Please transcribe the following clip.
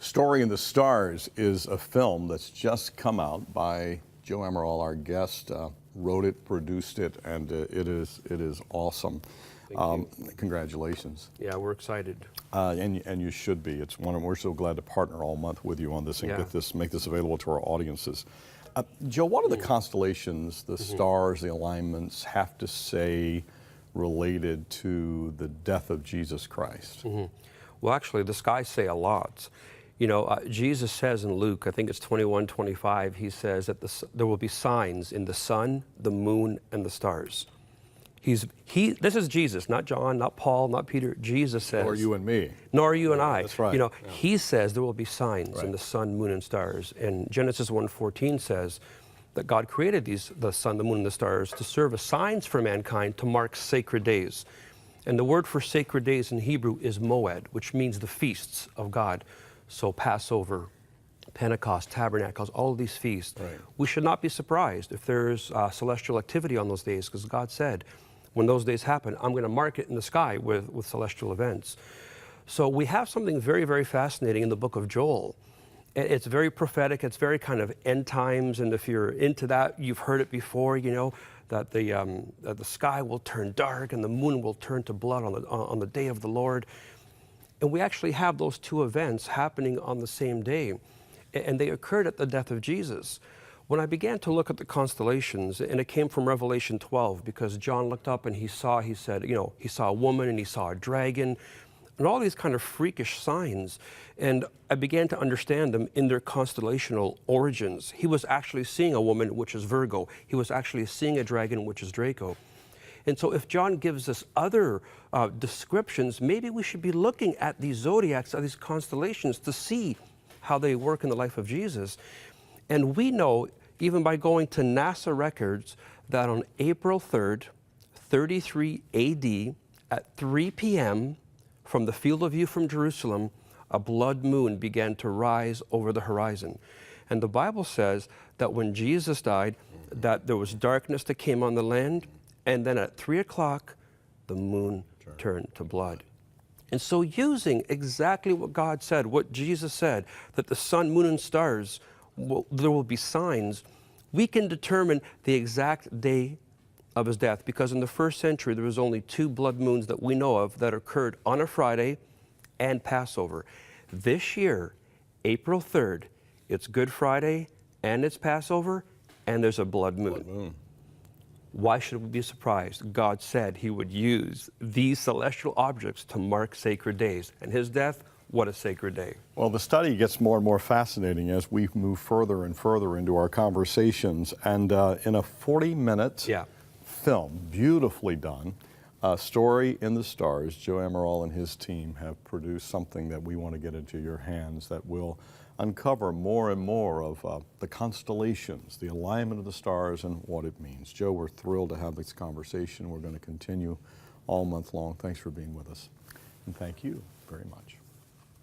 Story in the Stars is a film that's just come out by Joe Amaral, our guest. Wrote it, produced it, and it is awesome. Congratulations. Yeah, we're excited. And you should be. It's we're so glad to partner all month with you on this and make this available to our audiences. Joe, what do the constellations, the stars, the alignments have to say related to the death of Jesus Christ? Well, actually, the skies say a lot. You know, Jesus says in Luke, I think it's 21:25, he says that there will be signs in the sun, the moon, and the stars. This is Jesus, not John, not Paul, not Peter. Jesus says. Nor you and me. Nor you and I. That's right. You know, he says there will be signs in the sun, moon, and stars. And Genesis 1:14 says that God created the sun, the moon, and the stars to serve as signs for mankind to mark sacred days. And the word for sacred days in Hebrew is moed, which means the feasts of God. So Passover, Pentecost, Tabernacles, all of these feasts. Right. We should not be surprised if there's celestial activity on those days, because God said, when those days happen, I'm going to mark it in the sky with celestial events. So we have something very, very fascinating in the book of Joel. It's very prophetic. It's very kind of end times. And if you're into that, you've heard it before, you know, that the sky will turn dark and the moon will turn to blood on the day of the Lord. And we actually have those two events happening on the same day. And they occurred at the death of Jesus. When I began to look at the constellations, and it came from Revelation 12, because John looked up and he saw a woman and he saw a dragon, and all these kind of freakish signs. And I began to understand them in their constellational origins. He was actually seeing a woman, which is Virgo. He was actually seeing a dragon, which is Draco. And so if John gives us other descriptions, maybe we should be looking at these zodiacs, at these constellations, to see how they work in the life of Jesus. And we know, even by going to NASA records, that on April 3rd, 33 AD, at 3 p.m., from the field of view from Jerusalem, a blood moon began to rise over the horizon. And the Bible says that when Jesus died, that there was darkness that came on the land, and then at 3 o'clock, the moon turned to blood. And so using exactly what God said, what Jesus said, that the sun, moon, and stars, there will be signs, we can determine the exact day of his death. Because in the first century, there was only 2 blood moons that we know of that occurred on a Friday and Passover. This year, April 3rd, it's Good Friday and it's Passover, and there's a blood moon. Why should we be surprised? God said he would use these celestial objects to mark sacred days. And his death, what a sacred day. Well, the study gets more and more fascinating as we move further and further into our conversations. And in a 40-minute film, beautifully done, Story in the Stars, Joe Amaral and his team have produced something that we want to get into your hands that will uncover more and more of the constellations, the alignment of the stars, and what it means. Joe, we're thrilled to have this conversation. We're going to continue all month long. Thanks for being with us. And thank you very much.